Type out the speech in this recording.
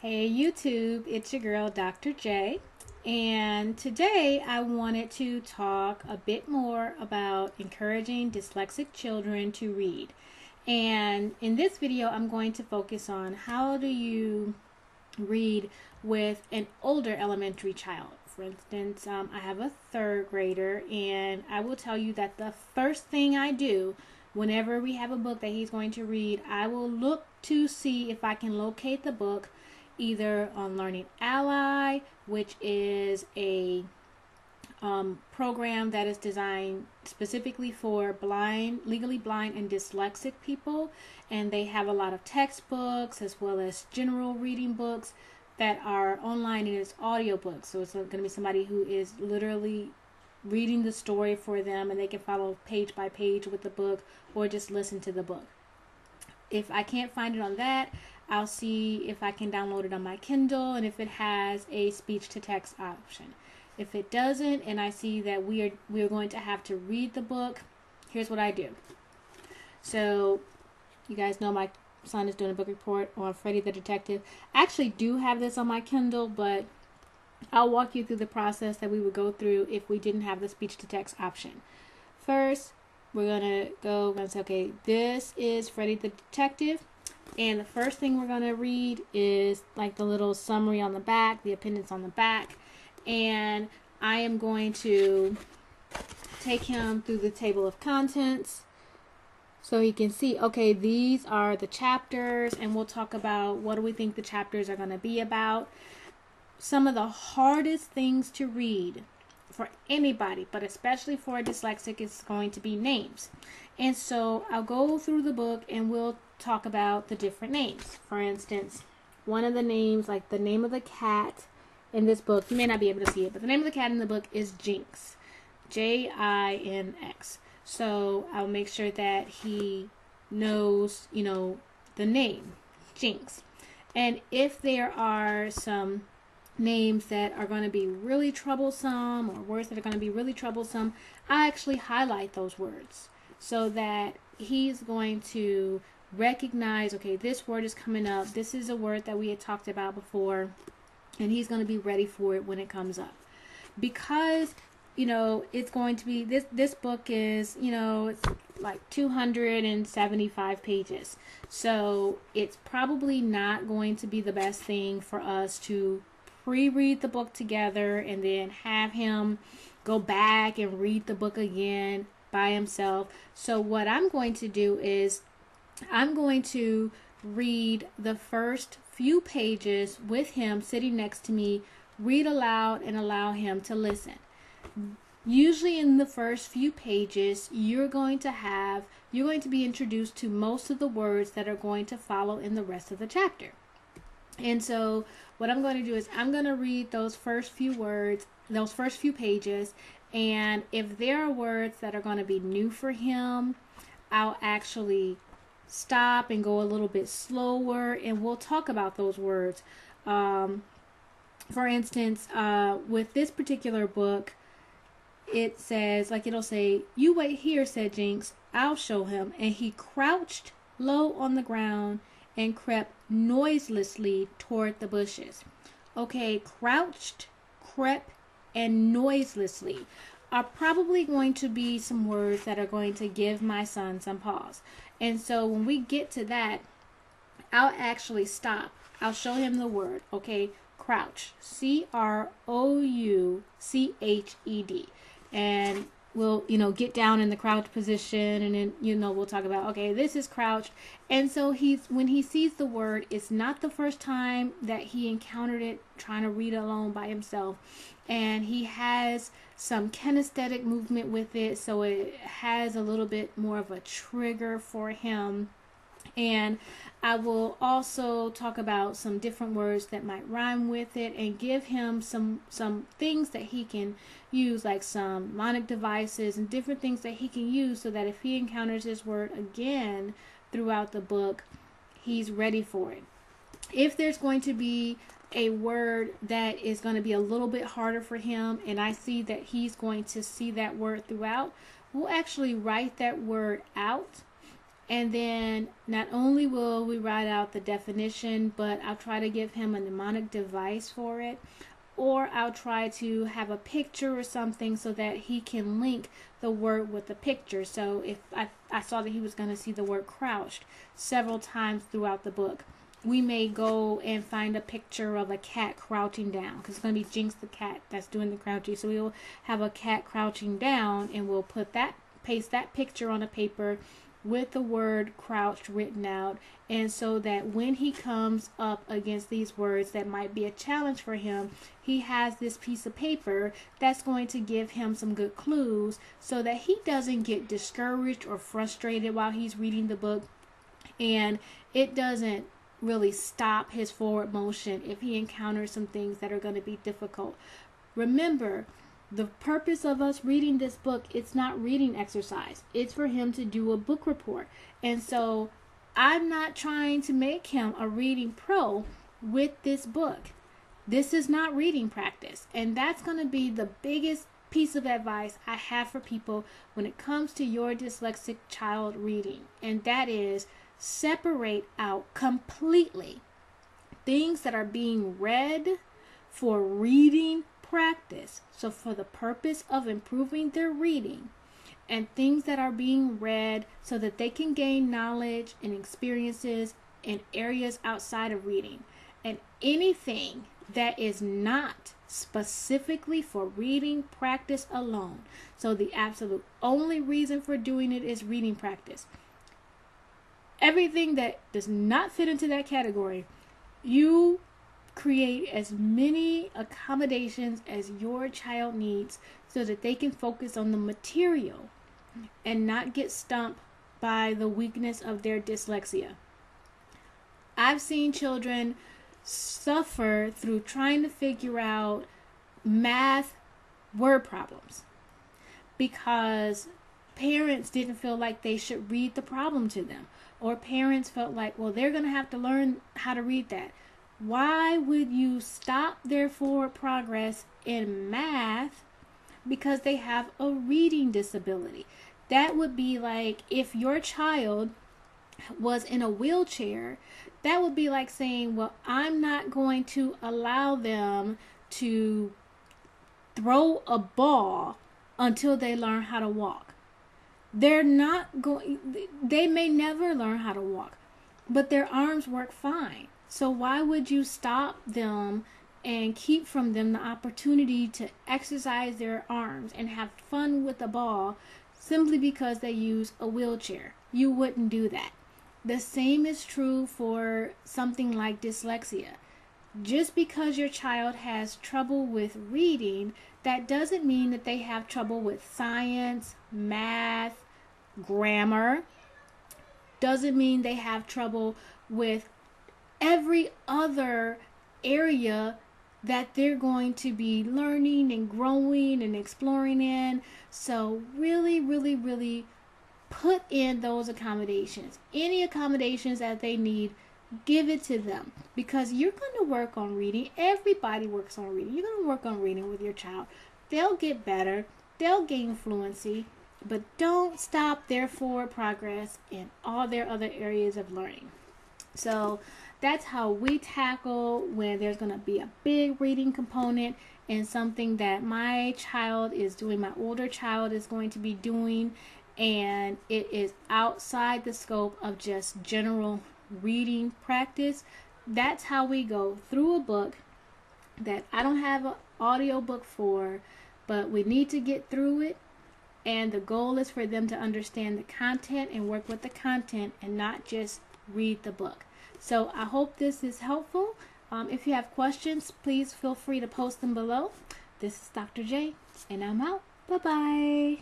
Hey YouTube, it's your girl Dr. J, and today I wanted to talk a bit more about encouraging dyslexic children to read. And in this video I'm going to focus on how do you read with an older elementary child. For instance, I have a third grader, and I will tell you that the first thing I do whenever we have a book that he's going to read, I will look to see if I can locate the book either on Learning Ally, which is a program that is designed specifically for legally blind and dyslexic people, and they have a lot of textbooks as well as general reading books that are online, and it's audiobooks. So it's going to be somebody who is literally reading the story for them, and they can follow page by page with the book or just listen to the book. If I can't find it on that, I'll see if I can download it on my Kindle and if it has a speech to text option. If it doesn't, and I see that we're going to have to read the book, here's what I do. So you guys know my son is doing a book report on Freddy the Detective. I actually do have this on my Kindle, but I'll walk you through the process that we would go through if we didn't have the speech to text option. First, we're going to say, okay, this is Freddy the Detective. And the first thing we're going to read is like the little summary on the back, the appendix on the back. And I am going to take him through the table of contents so he can see, okay, these are the chapters, and we'll talk about what do we think the chapters are going to be about. Some of the hardest things to read for anybody, but especially for a dyslexic, is going to be names. And so I'll go through the book and we'll talk about the different names. For instance, one of the names, like the name of the cat in this book, you may not be able to see it, but the name of the cat in the book is Jinx. Jinx. So I'll make sure that he knows, the name, Jinx. And if there are some names that are going to be really troublesome, or words that are going to be really troublesome, I actually highlight those words so that he's going to recognize, okay, this word is coming up. This is a word that we had talked about before, and he's going to be ready for it when it comes up. Because, it's going to be, this book is, it's like 275 pages. So it's probably not going to be the best thing for us to pre-read the book together and then have him go back and read the book again by himself. So what I'm going to do is I'm going to read the first few pages with him sitting next to me, read aloud, and allow him to listen. Usually in the first few pages, you're going to be introduced to most of the words that are going to follow in the rest of the chapter. And so what I'm going to do is I'm going to read those first few words, those first few pages, and if there are words that are going to be new for him, I'll actually stop and go a little bit slower, and we'll talk about those words. For instance, with this particular book, it says, it'll say, "You wait here," said Jinx, "I'll show him." And he crouched low on the ground and crept noiselessly toward the bushes. Okay, crouched, crept, and noiselessly are probably going to be some words that are going to give my son some pause. And so when we get to that, I'll actually stop. I'll show him the word, okay, crouch, CROUCHED. And we'll, get down in the crouch position, and then, we'll talk about, okay, this is crouched. And so when he sees the word, it's not the first time that he encountered it trying to read alone by himself. And he has some kinesthetic movement with it, so it has a little bit more of a trigger for him. And I will also talk about some different words that might rhyme with it and give him some things that he can use, like some mnemonic devices and different things that he can use, so that if he encounters this word again throughout the book, he's ready for it. If there's going to be a word that is going to be a little bit harder for him, and I see that he's going to see that word throughout, we'll actually write that word out And then not only will we write out the definition, but I'll try to give him a mnemonic device for it. Or I'll try to have a picture or something so that he can link the word with the picture. So if I saw that he was going to see the word crouched several times throughout the book, we may go and find a picture of a cat crouching down, because it's going to be Jinx the cat that's doing the crouching. So we'll have a cat crouching down, and we'll paste that picture on a paper with the word crouched written out. And so that when he comes up against these words that might be a challenge for him, he has this piece of paper that's going to give him some good clues so that he doesn't get discouraged or frustrated while he's reading the book, and it doesn't really stop his forward motion if he encounters some things that are going to be difficult. Remember, the purpose of us reading this book, it's not reading exercise. It's for him to do a book report. And so I'm not trying to make him a reading pro with this book. This is not reading practice. And that's going to be the biggest piece of advice I have for people when it comes to your dyslexic child reading. And that is, separate out completely things that are being read for reading practice, so for the purpose of improving their reading, and things that are being read so that they can gain knowledge and experiences in areas outside of reading, and anything that is not specifically for reading practice alone. So the absolute only reason for doing it is reading practice. Everything that does not fit into that category, you create as many accommodations as your child needs so that they can focus on the material and not get stumped by the weakness of their dyslexia. I've seen children suffer through trying to figure out math word problems because parents didn't feel like they should read the problem to them, or parents felt like, well, they're going to have to learn how to read that. Why would you stop their forward progress in math because they have a reading disability? That would be like if your child was in a wheelchair, that would be like saying, well, I'm not going to allow them to throw a ball until they learn how to walk. They may never learn how to walk, but their arms work fine. So why would you stop them and keep from them the opportunity to exercise their arms and have fun with the ball simply because they use a wheelchair? You wouldn't do that. The same is true for something like dyslexia. Just because your child has trouble with reading, that doesn't mean that they have trouble with science, math, grammar. Doesn't mean they have trouble with every other area that they're going to be learning and growing and exploring in. So really, really, really put in those accommodations. Any accommodations that they need, give it to them, because you're going to work on reading. Everybody works on reading. You're going to work on reading with your child. They'll get better. They'll gain fluency, but don't stop their forward progress in all their other areas of learning. So that's how we tackle when there's going to be a big reading component and something that my child is doing, my older child is going to be doing, and it is outside the scope of just general reading practice. That's how we go through a book that I don't have an audio book for, but we need to get through it. And the goal is for them to understand the content and work with the content and not just read the book. So I hope this is helpful. If you have questions, please feel free to post them below. This is Dr. J, and I'm out. Bye-bye.